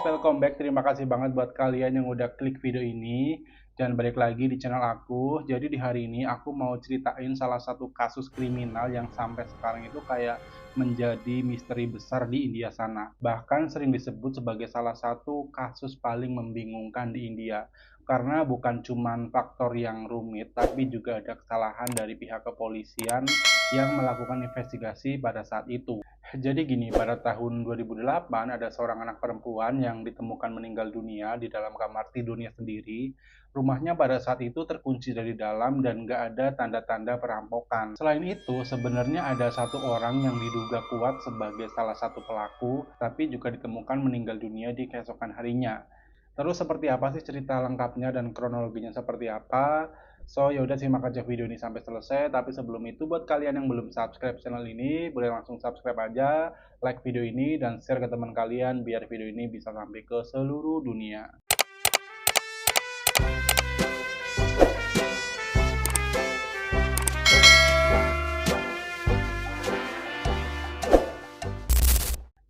welcome back. Terima kasih banget buat kalian yang udah klik video ini dan balik lagi di channel aku. Jadi di hari ini aku mau ceritain salah satu kasus kriminal yang sampai sekarang itu kayak menjadi misteri besar di India sana. Bahkan sering disebut sebagai salah satu kasus paling membingungkan di India. Karena bukan cuman faktor yang rumit, tapi juga ada kesalahan dari pihak kepolisian yang melakukan investigasi pada saat itu. Jadi gini, pada tahun 2008 ada seorang anak perempuan yang ditemukan meninggal dunia di dalam kamar tidurnya sendiri. Rumahnya pada saat itu terkunci dari dalam dan nggak ada tanda-tanda perampokan. Selain itu, sebenarnya ada satu orang yang diduga kuat sebagai salah satu pelaku, tapi juga ditemukan meninggal dunia di keesokan harinya. Terus seperti apa sih cerita lengkapnya dan kronologinya seperti apa? So yaudah simak aja video ini sampai selesai. Tapi sebelum itu buat kalian yang belum subscribe channel ini, boleh langsung subscribe aja, like video ini dan share ke teman kalian biar video ini bisa sampai ke seluruh dunia.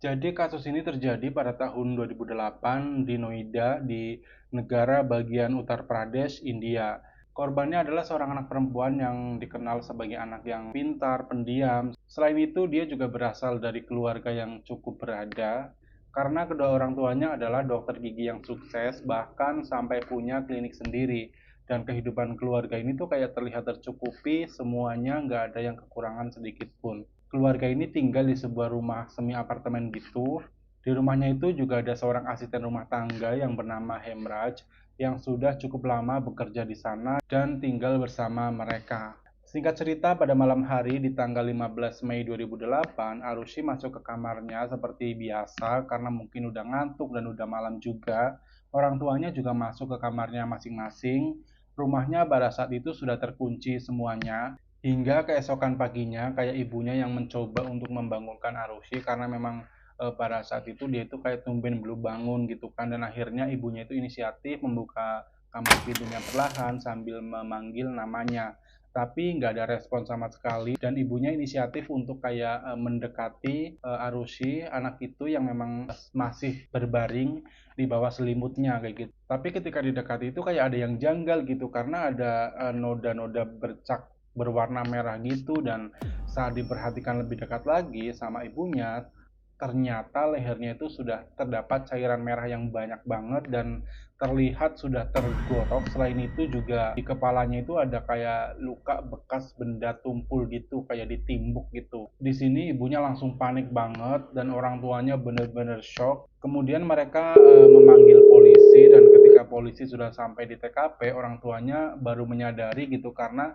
Jadi kasus ini terjadi pada tahun 2008 di Noida di negara bagian Uttar Pradesh, India. Korbannya adalah seorang anak perempuan yang dikenal sebagai anak yang pintar, pendiam. Selain itu, dia juga berasal dari keluarga yang cukup berada karena kedua orang tuanya adalah dokter gigi yang sukses, bahkan sampai punya klinik sendiri. Dan kehidupan keluarga ini tuh kayak terlihat tercukupi, semuanya nggak ada yang kekurangan sedikit pun. Keluarga ini tinggal di sebuah rumah semi apartemen gitu. Di rumahnya itu juga ada seorang asisten rumah tangga yang bernama Hemraj yang sudah cukup lama bekerja di sana dan tinggal bersama mereka. Singkat cerita, pada malam hari di tanggal 15 Mei 2008, Arushi masuk ke kamarnya seperti biasa karena mungkin udah ngantuk dan udah malam juga. Orang tuanya juga masuk ke kamarnya masing-masing. Rumahnya pada saat itu sudah terkunci semuanya. Hingga keesokan paginya, kayak ibunya yang mencoba untuk membangunkan Arushi karena memang pada saat itu dia itu kayak tumben belum bangun gitu kan, dan akhirnya ibunya itu inisiatif membuka kamar pintunya perlahan sambil memanggil namanya, tapi nggak ada respon sama sekali dan ibunya inisiatif untuk kayak mendekati Arushi, anak itu yang memang masih berbaring di bawah selimutnya kayak gitu. Tapi ketika didekati itu kayak ada yang janggal gitu karena ada noda-noda bercak berwarna merah gitu, dan saat diperhatikan lebih dekat lagi sama ibunya, ternyata lehernya itu sudah terdapat cairan merah yang banyak banget dan terlihat sudah tergorok. Selain itu juga di kepalanya itu ada kayak luka bekas benda tumpul gitu, kayak ditimbuk gitu. Di sini ibunya langsung panik banget dan orang tuanya bener-bener shock. Kemudian mereka memanggil polisi, dan ketika polisi sudah sampai di TKP, orang tuanya baru menyadari gitu karena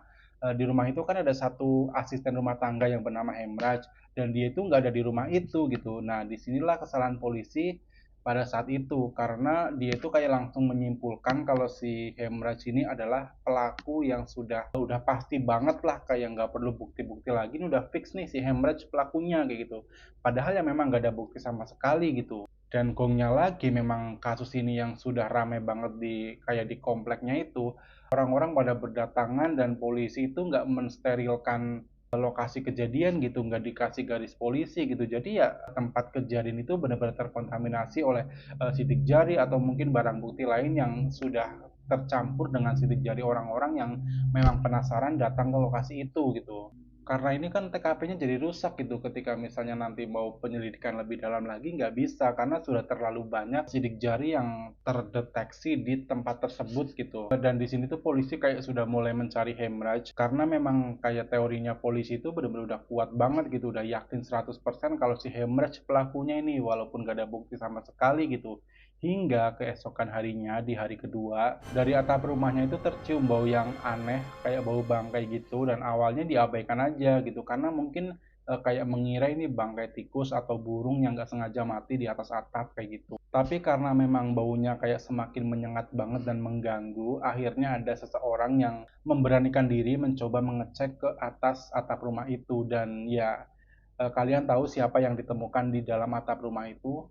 di rumah itu kan ada satu asisten rumah tangga yang bernama Hemraj dan dia itu nggak ada di rumah itu gitu. Nah, disinilah kesalahan polisi pada saat itu karena dia itu kayak langsung menyimpulkan kalau si Hemraj ini adalah pelaku yang udah pasti banget lah, kayak nggak perlu bukti-bukti lagi, ini udah fix nih si Hemraj pelakunya kayak gitu. Padahal ya memang nggak ada bukti sama sekali gitu. Dan gongnya lagi, memang kasus ini yang sudah rame banget di kayak di kompleknya itu, orang-orang pada berdatangan dan polisi itu nggak mensterilkan lokasi kejadian gitu, nggak dikasih garis polisi gitu. Jadi ya tempat kejadian itu benar-benar terkontaminasi oleh sidik jari atau mungkin barang bukti lain yang sudah tercampur dengan sidik jari orang-orang yang memang penasaran datang ke lokasi itu gitu. Karena ini kan TKP-nya jadi rusak gitu, ketika misalnya nanti mau penyelidikan lebih dalam lagi nggak bisa karena sudah terlalu banyak sidik jari yang terdeteksi di tempat tersebut gitu. Dan di sini tuh polisi kayak sudah mulai mencari Hemraj karena memang kayak teorinya polisi itu benar-benar udah kuat banget gitu, udah yakin 100% kalau si Hemraj pelakunya ini walaupun gak ada bukti sama sekali gitu. Hingga keesokan harinya, di hari kedua, dari atap rumahnya itu tercium bau yang aneh, kayak bau bangkai gitu, dan awalnya diabaikan aja gitu, karena mungkin kayak mengira ini bangkai tikus atau burung yang nggak sengaja mati di atas atap kayak gitu. Tapi karena memang baunya kayak semakin menyengat banget dan mengganggu, akhirnya ada seseorang yang memberanikan diri mencoba mengecek ke atas atap rumah itu, dan ya kalian tahu siapa yang ditemukan di dalam atap rumah itu?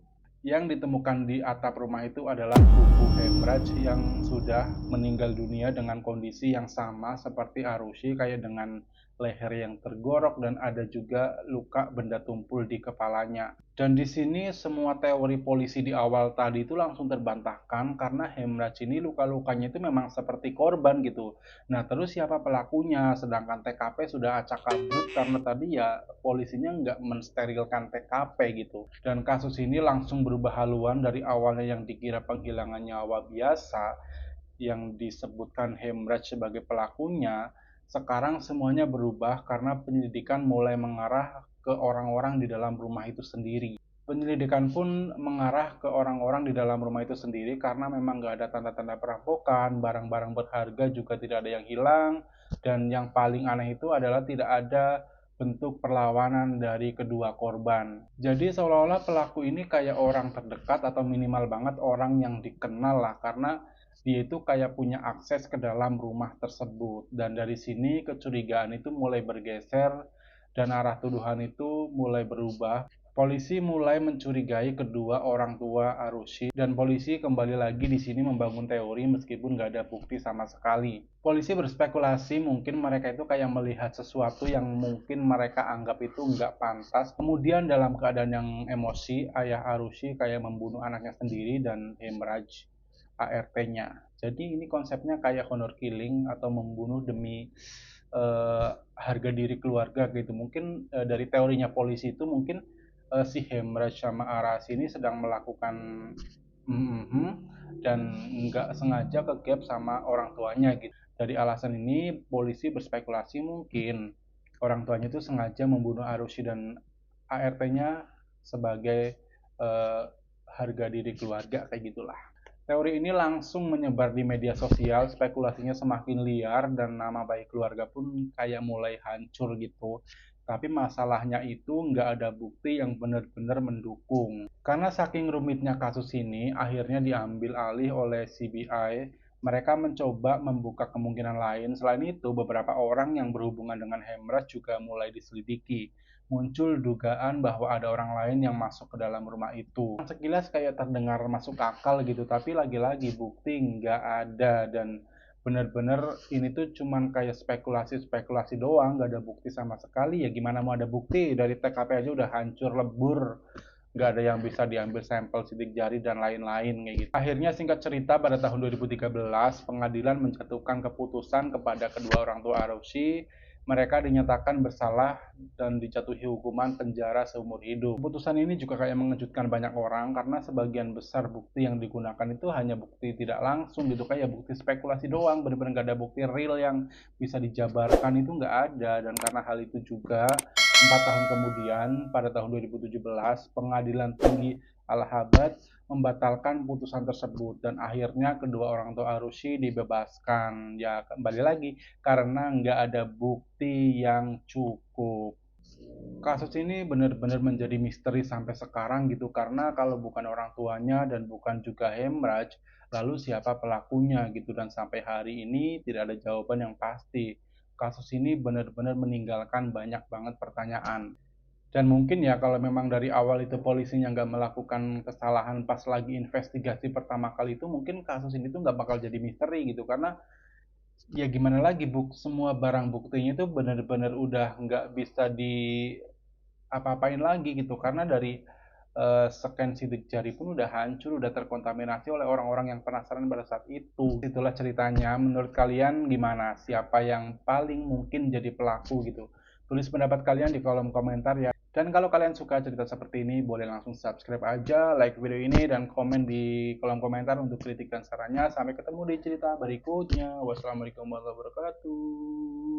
Yang ditemukan di atap rumah itu adalah tubuh Hemraj yang sudah meninggal dunia dengan kondisi yang sama seperti Arushi, kayak dengan leher yang tergorok, dan ada juga luka benda tumpul di kepalanya. Dan di sini semua teori polisi di awal tadi itu langsung terbantahkan karena Hemraj ini luka-lukanya itu memang seperti korban gitu. Nah, terus siapa pelakunya? Sedangkan TKP sudah acak kabut karena tadi ya polisinya nggak mensterilkan TKP gitu. Dan kasus ini langsung berubah haluan dari awalnya yang dikira penghilangan nyawa biasa, yang disebutkan Hemraj sebagai pelakunya. Sekarang semuanya berubah karena penyelidikan mulai mengarah ke orang-orang di dalam rumah itu sendiri. Penyelidikan pun mengarah ke orang-orang di dalam rumah itu sendiri karena memang nggak ada tanda-tanda perampokan, barang-barang berharga juga tidak ada yang hilang, dan yang paling aneh itu adalah tidak ada bentuk perlawanan dari kedua korban. Jadi seolah-olah pelaku ini kayak orang terdekat atau minimal banget orang yang dikenal lah, karena dia itu kayak punya akses ke dalam rumah tersebut. Dan dari sini kecurigaan itu mulai bergeser dan arah tuduhan itu mulai berubah. Polisi mulai mencurigai kedua orang tua Arushi, dan polisi kembali lagi di sini membangun teori meskipun nggak ada bukti sama sekali. Polisi berspekulasi mungkin mereka itu kayak melihat sesuatu yang mungkin mereka anggap itu nggak pantas. Kemudian dalam keadaan yang emosi, ayah Arushi kayak membunuh anaknya sendiri dan Hemraj ART-nya. Jadi ini konsepnya kayak honor killing atau membunuh demi harga diri keluarga gitu. Mungkin dari teorinya polisi itu mungkin si Hemraj sama Aras ini sedang melakukan dan nggak sengaja ke gap sama orang tuanya gitu. Dari alasan ini polisi berspekulasi mungkin orang tuanya itu sengaja membunuh Arushi dan ART-nya sebagai harga diri keluarga kayak gitulah. Teori ini langsung menyebar di media sosial, spekulasinya semakin liar dan nama baik keluarga pun kayak mulai hancur gitu. Tapi masalahnya itu nggak ada bukti yang benar-benar mendukung. Karena saking rumitnya kasus ini, akhirnya diambil alih oleh CBI. Mereka mencoba membuka kemungkinan lain. Selain itu, beberapa orang yang berhubungan dengan Hemraj juga mulai diselidiki. Muncul dugaan bahwa ada orang lain yang masuk ke dalam rumah itu. Sekilas kayak terdengar masuk akal gitu, tapi lagi-lagi bukti nggak ada, dan benar-benar ini tuh cuman kayak spekulasi-spekulasi doang, nggak ada bukti sama sekali. Ya gimana mau ada bukti? Dari TKP aja udah hancur lebur, nggak ada yang bisa diambil sampel sidik jari dan lain-lain kayak gitu. Akhirnya singkat cerita pada tahun 2013 pengadilan menjatuhkan keputusan kepada kedua orang tua Arushi. Mereka dinyatakan bersalah dan dijatuhi hukuman penjara seumur hidup. Keputusan ini juga kayak mengejutkan banyak orang karena sebagian besar bukti yang digunakan itu hanya bukti tidak langsung gitu, kayak bukti spekulasi doang, benar-benar nggak ada bukti real yang bisa dijabarkan, itu nggak ada. Dan karena hal itu juga 4 tahun kemudian pada tahun 2017 Pengadilan Tinggi Allahabad membatalkan putusan tersebut dan akhirnya kedua orang tua Arushi dibebaskan. Ya kembali lagi karena nggak ada bukti yang cukup. Kasus ini benar-benar menjadi misteri sampai sekarang gitu, karena kalau bukan orang tuanya dan bukan juga Hemraj, lalu siapa pelakunya gitu, dan sampai hari ini tidak ada jawaban yang pasti. Kasus ini benar-benar meninggalkan banyak banget pertanyaan. Dan mungkin ya kalau memang dari awal itu polisinya nggak melakukan kesalahan pas lagi investigasi pertama kali itu, mungkin kasus ini tuh nggak bakal jadi misteri gitu, karena ya gimana lagi, semua barang buktinya itu benar-benar udah nggak bisa di apa-apain lagi gitu, karena dari scan sidik jari pun udah hancur, udah terkontaminasi oleh orang-orang yang penasaran pada saat itu. Itulah ceritanya. Menurut kalian gimana? Siapa yang paling mungkin jadi pelaku gitu? Tulis pendapat kalian di kolom komentar ya. Dan kalau kalian suka cerita seperti ini, boleh langsung subscribe aja, like video ini, dan komen di kolom komentar untuk kritik dan sarannya. Sampai ketemu di cerita berikutnya. Wassalamualaikum warahmatullahi wabarakatuh.